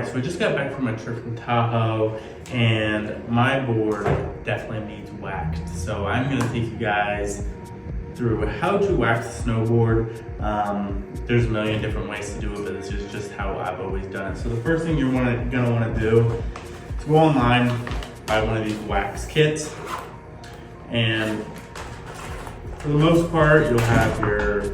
Alright, so we just got back from a trip from Tahoe, and my board definitely needs waxed. So I'm going to take you guys through how to wax a snowboard. There's a million different ways to do it, but this is just how I've always done it. So the first thing you're gonna want to do is go online, buy one of these wax kits, and for the most part, you'll have your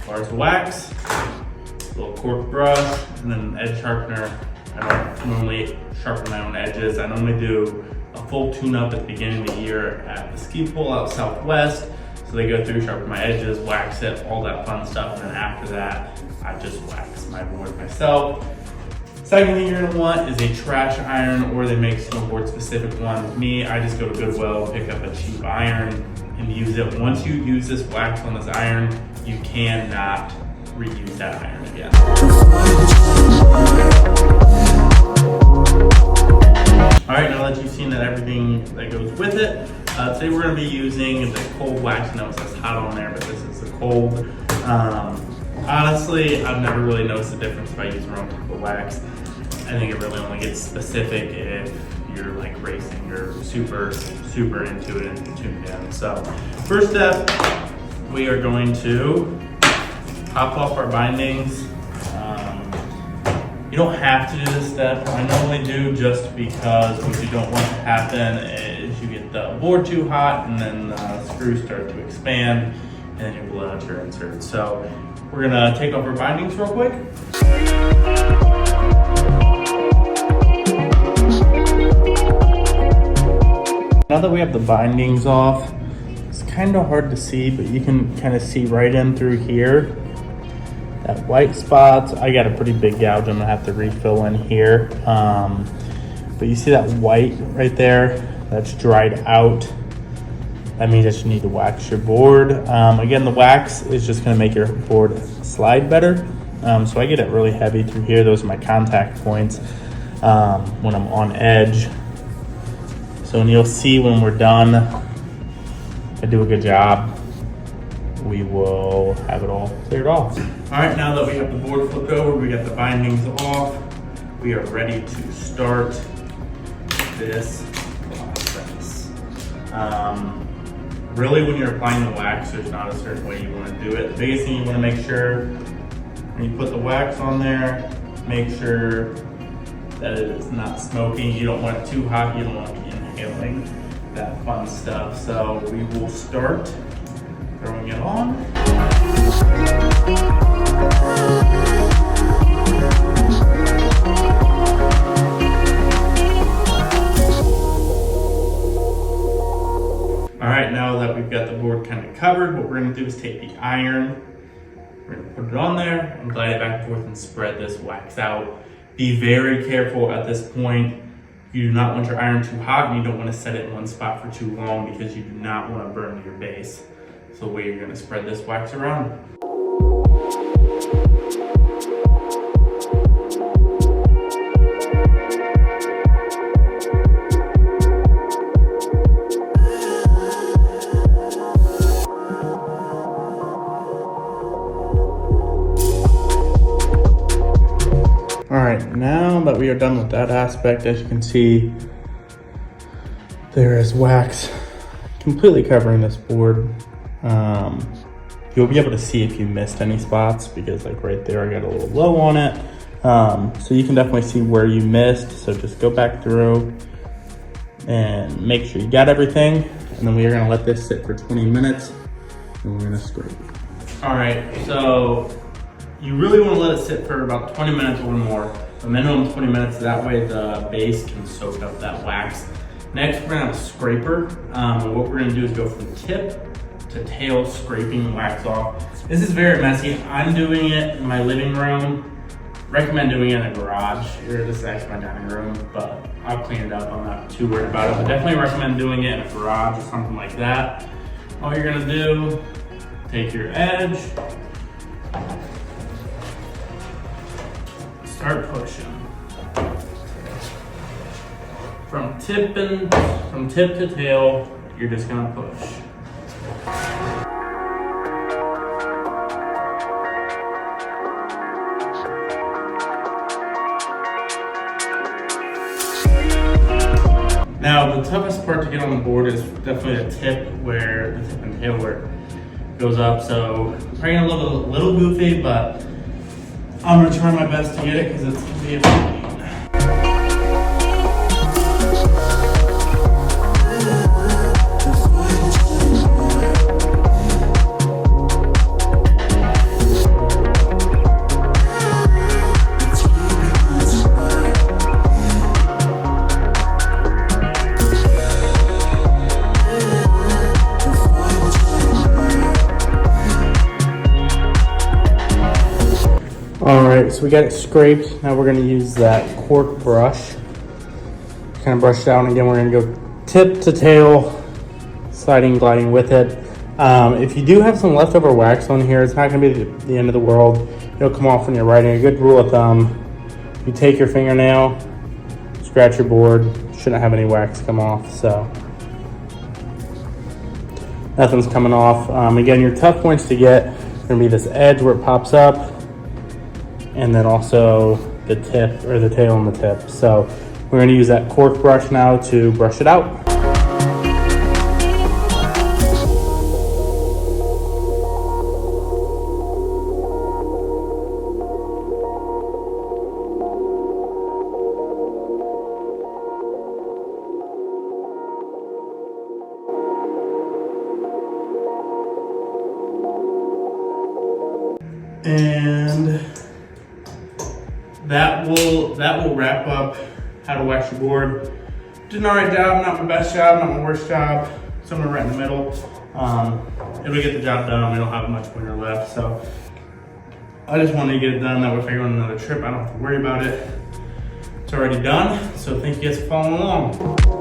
bars of wax, a little cork brush, and then an edge sharpener. I don't normally sharpen my own edges. I normally do a full tune-up at the beginning of the year at the ski pool out Southwest. So they go through, sharpen my edges, wax it, all that fun stuff, and then after that, I just wax my board myself. Second thing you're gonna want is a trash iron, or they make snowboard specific one. With me, I just go to Goodwill, pick up a cheap iron, and use it. Once you use this wax on this iron, you cannot reuse that iron again. All right, now that you've seen that everything that goes with it, today we're going to be using the cold wax. I know it says hot on there, but this is the cold. Honestly, I've never really noticed the difference if I use my own type of wax. I think it really only gets specific if you're like racing or super into it and tuned in. So first step, we are going to pop off our bindings. You don't have to do this step. I normally do just because what you don't want to happen is you get the board too hot and then the screws start to expand and then you blow out your insert. So we're gonna take off our bindings real quick. Now that we have the bindings off, it's kind of hard to see, but you can kind of see right in through here. That white spots, I got a pretty big gouge I'm gonna have to refill in here. But you see that white right there? That's dried out. That means that you need to wax your board. Again, the wax is just gonna make your board slide better. So I get it really heavy through here. Those are my contact points when I'm on edge. So when you'll see when we're done, I do a good job, we will have it all cleared off. All right, now that we have the board flipped over, we got the bindings off, we are ready to start this process. Really, when you're applying the wax, there's not a certain way you want to do it. The biggest thing you want to make sure, when you put the wax on there, make sure that it is not smoking. You don't want it too hot, you don't want to be inhaling that fun stuff. So we will start throwing it on. All right, now that we've got the board kind of covered, what we're gonna do is take the iron, we're gonna put it on there and glide it back and forth and spread this wax out. Be very careful at this point. You do not want your iron too hot and you don't want to set it in one spot for too long because you do not want to burn your base. So the way you're going to spread this wax around. All right, now that we are done with that aspect, as you can see, there is wax completely covering this board. You'll be able to see if you missed any spots because like right there, I got a little low on it. So you can definitely see where you missed. So just go back through and make sure you got everything. And then we are gonna let this sit for 20 minutes and we're gonna scrape. All right, so you really wanna let it sit for about 20 minutes or more. A minimum 20 minutes, that way the base can soak up that wax. Next, we're gonna have a scraper. And what we're gonna do is go from tip to tail, scraping the wax off. This is very messy. I'm doing it in my living room. Recommend doing it in a garage. This is actually my dining room, but I'll clean it up. I'm not too worried about it, but definitely recommend doing it in a garage or something like that. All you're gonna do, take your edge, start pushing. From tip to tail, you're just gonna push. Now, the toughest part to get on the board is definitely the tip, where the tip and tail where it goes up. So probably a little goofy, but I'm gonna try my best to get it because it's gonna be a pain. All right, so we got it scraped. Now we're gonna use that cork brush. Kind of brush down again. We're gonna go tip to tail, sliding, gliding with it. If you do have some leftover wax on here, it's not gonna be the end of the world. It'll come off when you're writing. A good rule of thumb, you take your fingernail, scratch your board, shouldn't have any wax come off, so. Nothing's coming off. Again, your tough points to get are gonna be this edge where it pops up, and then also the tip or the tail and the tip. So we're gonna use that cork brush now to brush it out. And that will wrap up how to wax your board. Did an alright job, not my best job, not my worst job, somewhere right in the middle. It'll get the job done. We don't have much winter left, so I just wanted to get it done. That way if I go on another trip, I don't have to worry about it. It's already done, so thank you guys for following along.